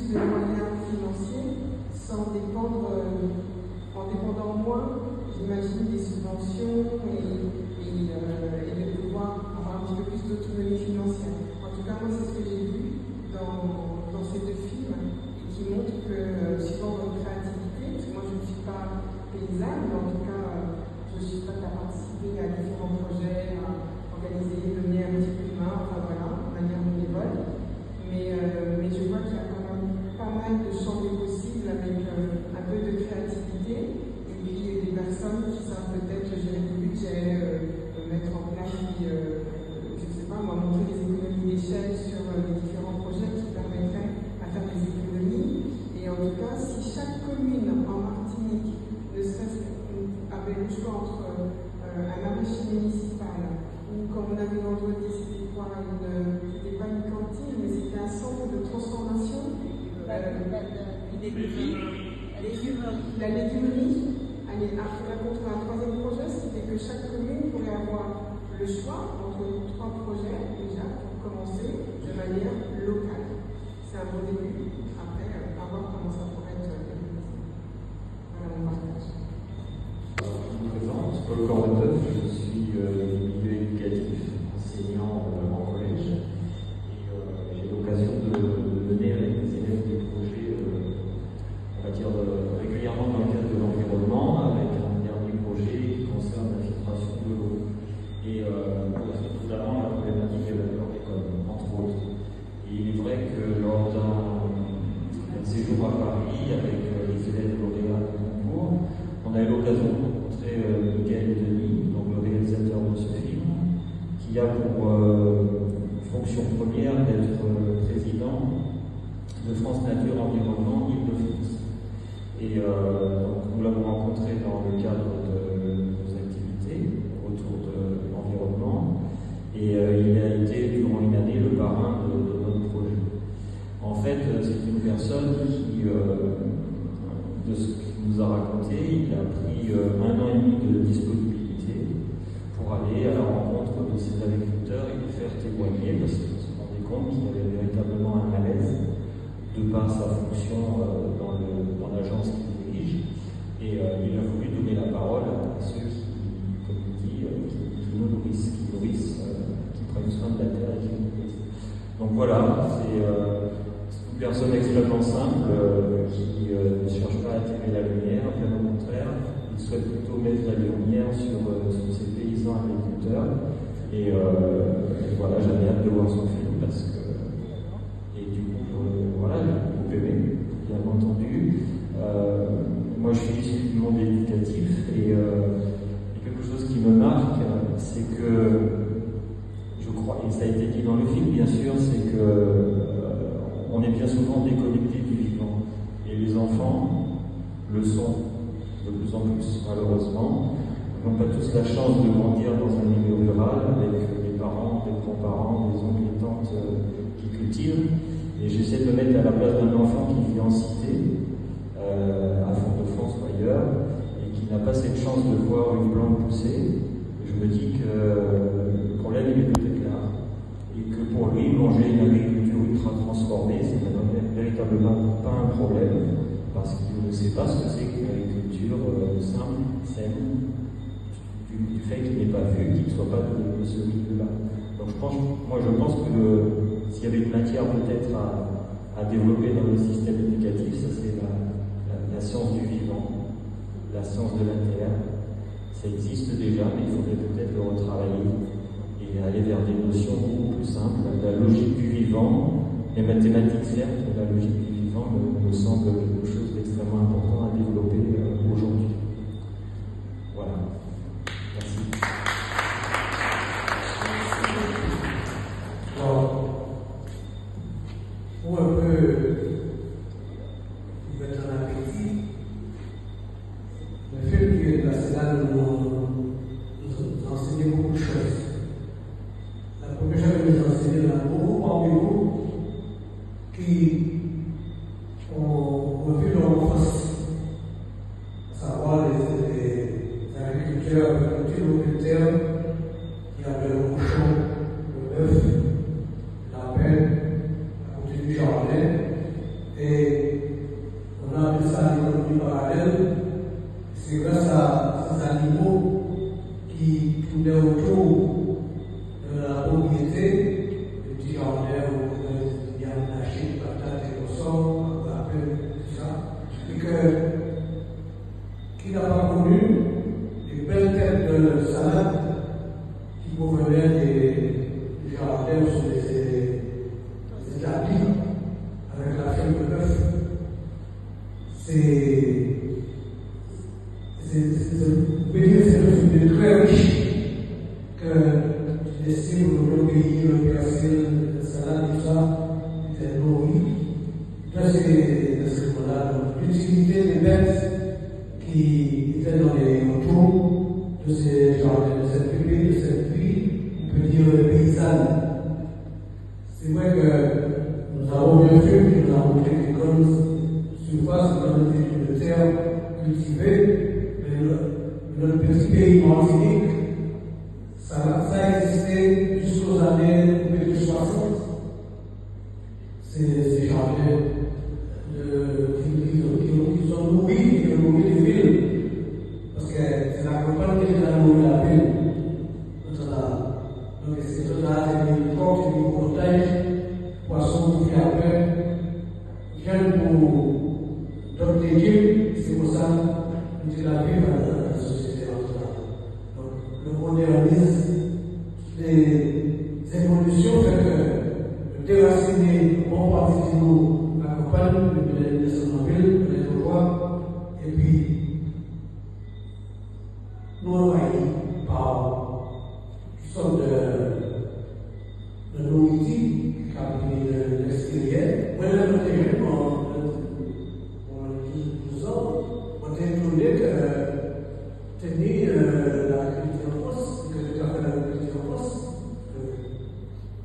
plus de moyens financiers sans dépendre, en dépendant moins, j'imagine, des subventions et de pouvoir avoir un petit peu plus d'autonomie financière. En tout cas, moi, c'est ce que j'ai vu dans ces deux films et qui montrent que, suivant votre créativité, parce que moi, je ne suis pas paysanne, mais en tout cas, je suis prête à participer à différents projets, à organiser, donner un petit coup de main, enfin voilà, de manière bénévole. Mais je vois qu'il y a quand même pas mal de champs des possibles avec un peu de créativité et puis des personnes qui savent peut-être gérer le budget, mettre en place, je ne sais pas, montrer des économies d'échelle sur les différents projets qui permettraient à faire des économies. Et en tout cas, si chaque commune en Martinique, ne serait-ce avait le choix entre un maraîcher municipal ou, comme on avait entendu, c'était quoi, c'était pas une cantine, mais c'était un centre de transformation. La légumerie. Allez, après un troisième projet, c'était que chaque commune pourrait avoir le choix entre 3 projets déjà pour commencer de manière locale. C'est un bon début. Après, à voir comment ça pourrait être développé. Voilà mon partage. Je me présente, Paul Corneteuf, je suis milieu éducatif, enseignant en collège, et j'ai l'occasion de mener avec mes élèves des projets, on va dire, régulièrement dans le cadre de l'environnement, avec un dernier projet qui concerne la filtration de l'eau, et notamment la problématique de la chlordécone, entre autres. Et il est vrai que lors d'un séjour à Paris, avec les élèves lauréats de concours, on a eu l'occasion de rencontrer Miguel Denis, donc le réalisateur de ce film, qui a pour fonction première d'être président de France Nature Environnement Île-de-France. Et donc nous l'avons rencontré dans le cadre de nos activités autour de l'environnement, et il a été durant une année le parrain de notre projet. En fait, c'est une personne qui, de ce qu'il nous a raconté, il a pris 1 an et demi de disponibilité pour aller à la rencontre de ces agriculteurs et les faire témoigner, parce qu'il se rendait compte qu'il y avait véritablement un malaise de par sa fonction dans l'agence qu'il dirige, et il a voulu donner la parole à ceux qui, comme il dit, qui nous nourrissent, qui prennent soin de la terre et qui nous nourrissent. Donc voilà, c'est une personne extrêmement simple qui ne cherche pas à attirer la lumière, bien au contraire, il souhaite plutôt mettre la lumière sur ces paysans agriculteurs. Et voilà, j'avais hâte de voir son film parce que, et du coup, voilà, j'ai beaucoup aimé, bien entendu. Moi, je suis issu du monde éducatif et quelque chose qui me marque, c'est que je crois, et ça a été dit dans le film, bien sûr, c'est que on est bien souvent déconnecté du vivant. Et les enfants le sont de plus en plus, malheureusement. Ils n'ont pas tous la chance de grandir dans un milieu rural avec des parents, des grands-parents, des oncles et tantes qui cultivent. Et j'essaie de me mettre à la place d'un enfant qui vit en cité, à Fort-de-France ou ailleurs, et qui n'a pas cette chance de voir une plante pousser. Je me dis que le problème, il est peut-être là. Et que pour lui, manger une agriculture ultra transformée, c'est véritablement pas un problème, parce qu'il ne sait pas ce que c'est qu'une agriculture simple, saine, du fait qu'il n'ait pas vu, qu'il ne soit pas de ce milieu-là. Donc je pense que s'il y avait une matière peut-être à développer dans le système éducatif, ça c'est la science du vivant, la science de la terre. Ça existe déjà, mais il faudrait peut-être le retravailler et aller vers des notions beaucoup plus simples. La logique du vivant, les mathématiques certes, mais la logique du vivant me semble quelque chose d'extrêmement important à développer aujourd'hui. Voilà. Merci. Alors, pour un peu mettre en appétit, le fait que la SEDA nous enseigne beaucoup de choses. La première chose que nous enseigne l'amour parmi nous qui ont vu leur enfance, à savoir les agriculteurs, les cultivateurs qui avaient le cochon, le bœuf, la pelle, à côté du jardin, et c'est très riche que tu estimes le pays, le persil, le salade, tout ça, c'est nourri. Là, c'est de ce côté-là. L'utilité des bêtes qui étaient dans les motos de ces jardins, de cette pépé, de cette vie, on peut dire paysanne. C'est vrai que nous avons bien vu que nous avons fait des grandes surfaces, de terre cultivée, mais notre petit pays Martinique, ça a existé jusqu'aux années 1960. Ces jardins qui sont nourris, qui ont nourri les villes. Parce que c'est la campagne qui a nourri la ville. Donc c'est une époque, c'est une protège, poissons qui après viennent pour d'autres légumes, c'est pour ça que nous la vie dans la société. Donc le modernisme, les évolutions fait que déraciner en partie de nous la campagne de Sonaville, de l'endroit, et puis nous envahis par toutes sortes de nourriture qui viennent de l'extérieur. Moi, là, je suis pour 12 ans, on a étonné que tenir l'agriculture en France, que le café de l'agriculture en France,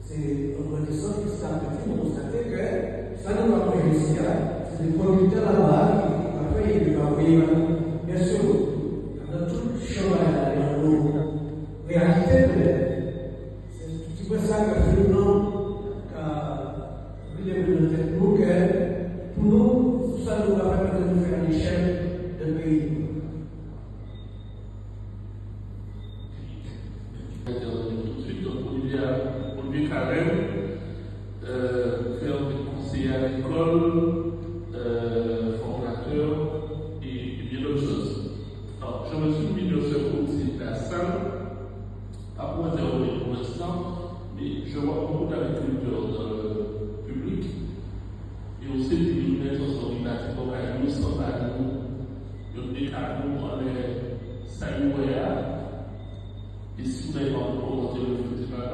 c'est en grandissant petit à petit, on constatait que ça nous va pas ici, c'est des producteurs là-bas qui après ils vont envoyer. Bien sûr, dans tout le champ dans nos réalités peut-être. C'est un petit peu ça que finalement, nous que pour nous, ça nous va permettre de nous faire l'échelle d'un pays. Tout de suite, Olivier Carême, faire des conseillers à l'école, formateur et bien d'autres choses. Alors, je me suis mis de ce côté de la salle, pas pour intervenir pour l'instant, mais je vois beaucoup d'agriculteurs dans le public et aussi des lunettes sur son image pour nous sans nous, des canaux dans les salués. Et si vous n'avez pas encore commenté le festival,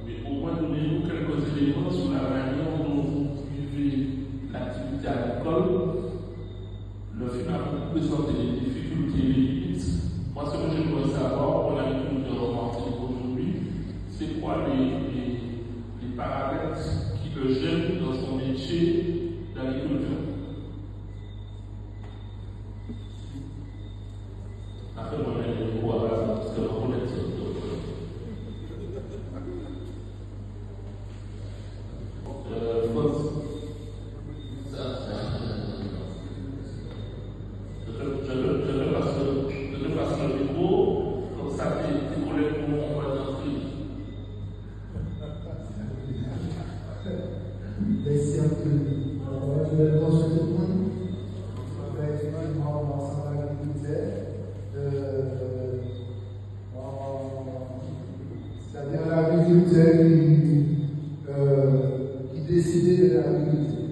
mais au moins donnez-nous quelques éléments sur la manière dont vous vivez l'activité agricole. Le film a beaucoup présenté les difficultés et les limites. Moi, ce que je dois savoir pour l'agriculteur Martinique aujourd'hui, c'est quoi les paramètres qui le gênent dans son métier d'agriculteur. Après, moi, je vais vous voir parce que vous connaissez. Je passe le micro, comme ça, tes collègues pourront entrer. Merci un peu. Je vais bonjour tout le monde. Je vais effectivement l'ensemble de l'agriculteur. C'est-à-dire l'agriculteur qui décidait de l'agriculture.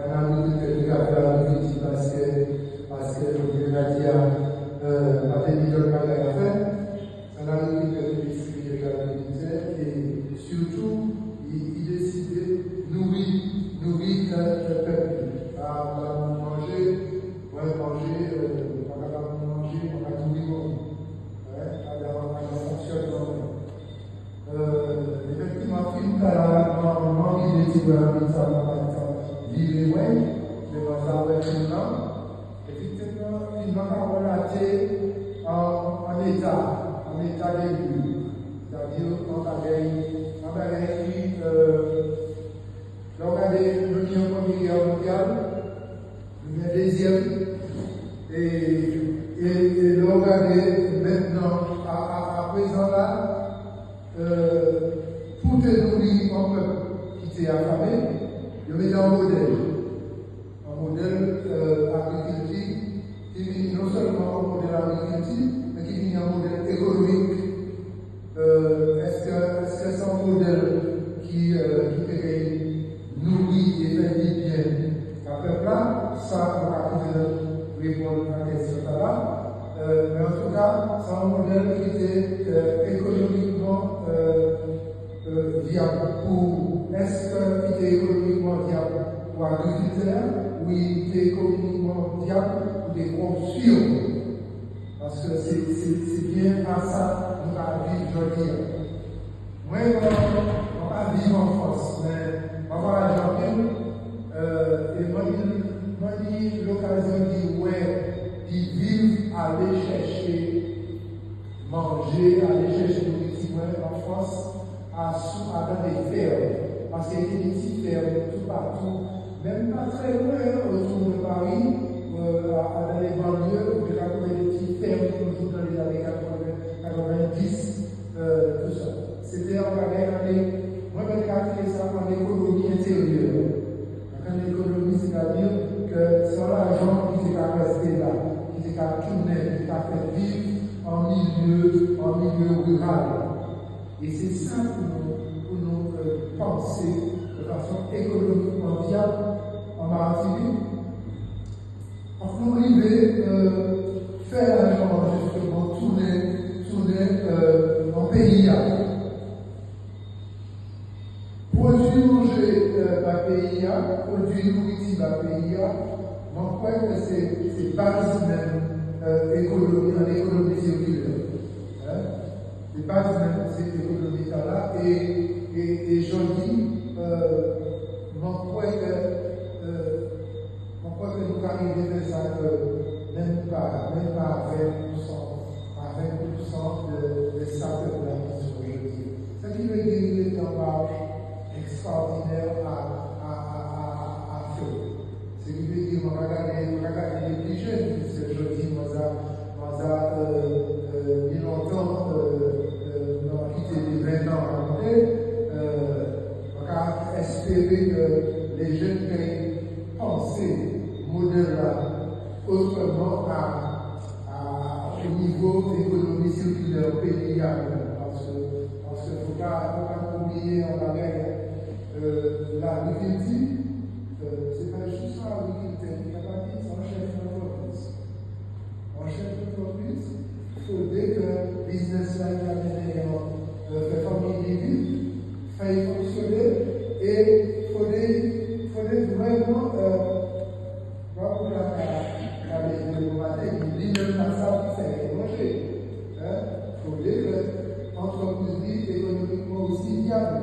L'agriculteur qui a fait l'agriculture parce que le média a des millions de bagages à faire. C'est l'agriculteur qui décidait de l'agriculteur et surtout il décidait de nourrir le peuple. À manger, on va nourrir le monde. Effectivement, film normalement, il est dit que vivre loin, mais dans un film-là, effectivement, film a relaté en état début. C'est-à-dire, on avait écrit, l'Union Communale mondiale, le deuxième, et l'on regardait maintenant, à présent là, pour te nourrir un peuple qui t'est affamé, je mets un modèle agriculture, qui non seulement un modèle agriculture, mais qui est un modèle économique. Est-ce que c'est un modèle qui peut nourrir ça, on va répondre à la question là. Mais en tout cas, c'est un modèle qui était économiquement viable pour. Est-ce qu'il était économiquement viable pour l'agriculteur ou il était économiquement viable pour des groupes firmes? Parce que c'est bien à ça que nous allons vivre aujourd'hui. Moi, on va vivre en France, mais on va aller en ville. Et moi, j'ai l'occasion de vivre, aller chercher, manger, aller chercher nourriture en France, dans des fermes. Parce qu'il y a des petites fermes tout partout, même pas très loin, autour de Paris, dans les banlieues, où il y a des petites fermes toujours dans les années 90, tout ça. C'était en année, moi je calculais ça en économie intérieure. En économie, c'est-à-dire que sans l'argent qui s'est resté là, qui s'est tourné, qui s'est fait vivre en milieu rural. Et c'est ça pour nous penser de façon économiquement viable en Martinique. Pour nous arriver faire l'argent, justement, tourner en pays. Produire manger dans le pays, produire nourriture dans le pays, je crois que c'est base même l'économie circulaire. C'est base même cette économie là. Et j'en dis, je crois que nous arrivons à ça que même pas à 20% de ça que nous avons aujourd'hui. Ce qui veut dire qu'il est en marche extraordinaire à faire. Ce qui veut dire qu'on va regarder les plus jeunes, puisque je dis, moi, il y a longtemps, on a quitté les 20 ans à côté, on va espérer que les jeunes puissent penser modèle-là autrement au niveau économie circulaire pays. Parce qu'il ne faut pas oublier en Amérique l'agriculture, ce n'est pas juste l'agriculture, il n'y a pas dit, c'est un chef d'entreprise. Un chef d'entreprise, il faudrait que le business là qui a mené fait famille des villes, faille fonctionner et il faudrait vraiment il faudrait que l'entreprise soit économiquement aussi viable.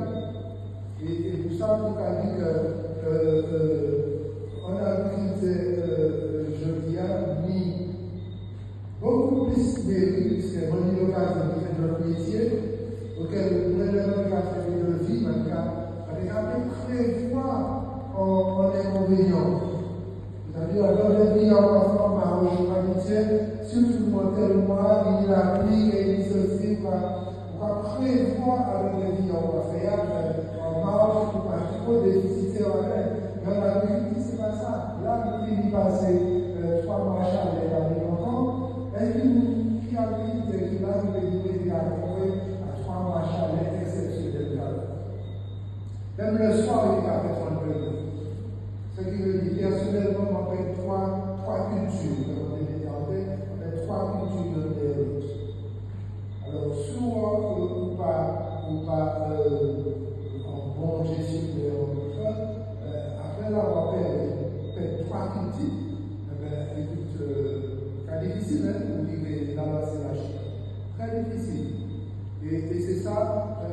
Et pour ça, on a dit qu'on a mis beaucoup plus de mérite, puisque on a eu l'occasion de faire notre métier, auquel nous avons fait de vie, on a prévoir en inconvénient. C'est-à-dire, dans la vie, on va faire ma humanité, surtout tel mois, il a pris et il ceci, on va prévoir avec la vie, on va faire, on marche, on va trop déficitaire, mais on a vu que c'est pas ça. Là, il finit passer 3 mois à chalet avec longtemps, et qui a dit qu'il a eu à 3 mois à chalet exceptionnel. Même le soir, il a fait son peu. Ce qui veut dire, personnellement, on fait trois cultures. On fait 3 cultures de l'héritage. Alors, souvent, ou pas en bon gestionnaire, après l'avoir fait 3 cultures, écoute, très difficile, pour vivre dans la CNH. Très difficile. Et c'est ça, je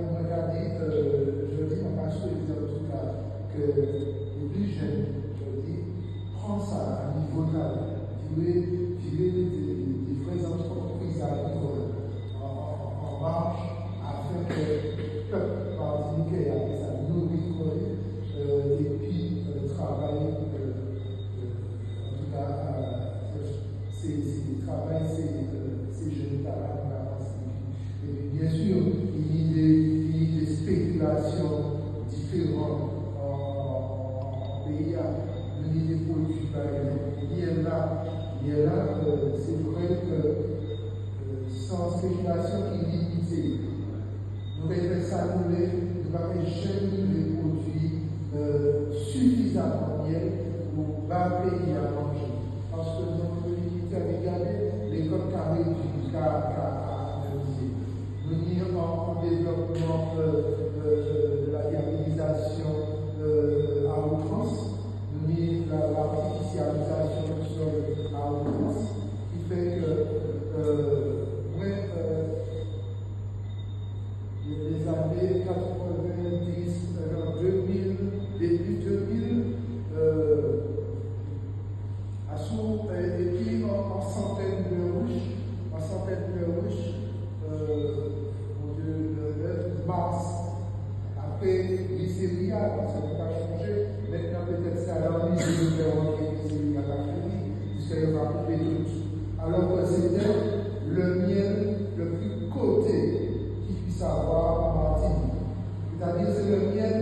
dis, on va souhaiter en tout cas que les plus jeunes, je dis, prends ça à niveau là, vivez des vraies entreprises agricoles en marche afin que le peuple martiniquais avec sa nourriture et puis travailler, en tout cas, ces jeunes talents là. Et bien sûr, il y a des spéculations différentes en pays, il y a des produits par exemple. Il y a là, c'est vrai que sans spéculation qui est limitée, nous devons s'annuler, nous n'avons jamais les produits suffisamment bien pour 20 pays à manger. Parce que notre unité a regardé les codes carrés du cas à analyser. Nous n'y en développement de la viabilisation à outrance, nous n'y l'artificialisation du sol à outrance, qui fait que les années 90, 2000, début 2000, et puis en centaines de ruches, le 9 mars, après Lycéria, ça n'a pas changé, maintenant peut-être ça a envie de faire rentrer Lycéria à la famille, puisqu'elle va couper tout. Alors que c'était le miel le plus coté qu'il puisse avoir en Martinique. C'est-à-dire c'est le miel,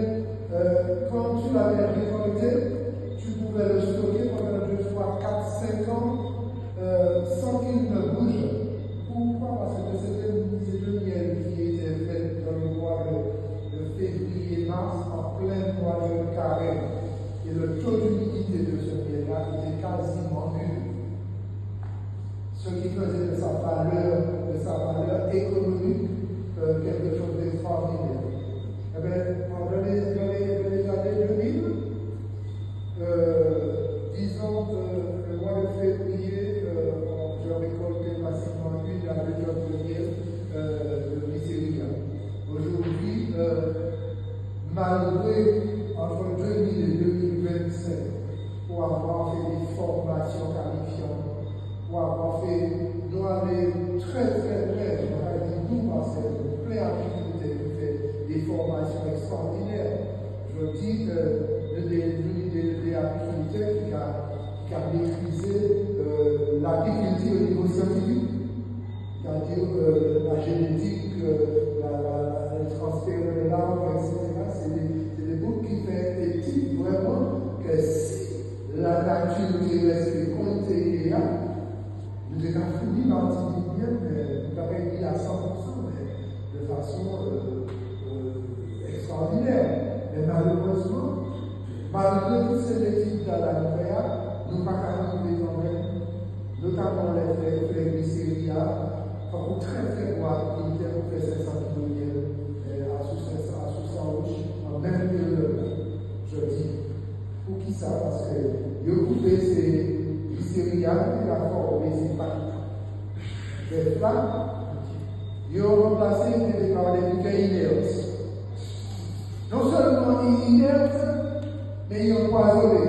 quand tu l'avais récolté, tu pouvais le stocker pendant 2, 3, 4, 5 ans sans qu'il ne bouge. Pourquoi? Parce que c'était le miel qui était fait dans le mois de février-mars, en plein mois de carême. Et le taux d'humidité de ce miel-là était quasiment nul. Ce qui faisait de sa valeur économique quelque chose d'extraordinaire. Eh bien, dans les années 2000, disons que le mois de février, je récoltais facilement 1 à 2 tonnes de miel de Lycéria. Aujourd'hui, malgré entre 2000 et 2025, pour avoir fait des formations qualifiantes, pour avoir fait, nous aller très près, nous parce que nous plein activité, nous fait des formations extraordinaires. Je dis que l'une des activités qui a maîtrisé l'agriculture au niveau scientifique, c'est-à-dire la génétique, le transfert de l'arbre, etc. C'est des bouts qui fait étude vraiment que si la nature terrestre est comptée, nous avons fini Martinique bien, mais nous avons dit à 100%, mais de façon extraordinaire. Mais malheureusement, malgré toutes ces études dans la nucléaire, nous n'avons pas arrivé quand même, notamment les Lycéria, pour très très boire, qui étaient pour faire 500 km à sous 100 roches, en même période, je dis. Pour qui ça? Parce que vous pouvez ces Lycéria qui la formé, c'est pas des femmes, ils ont remplacé par des bouquets inertes. Non seulement inertes, mais ils ont poisonné.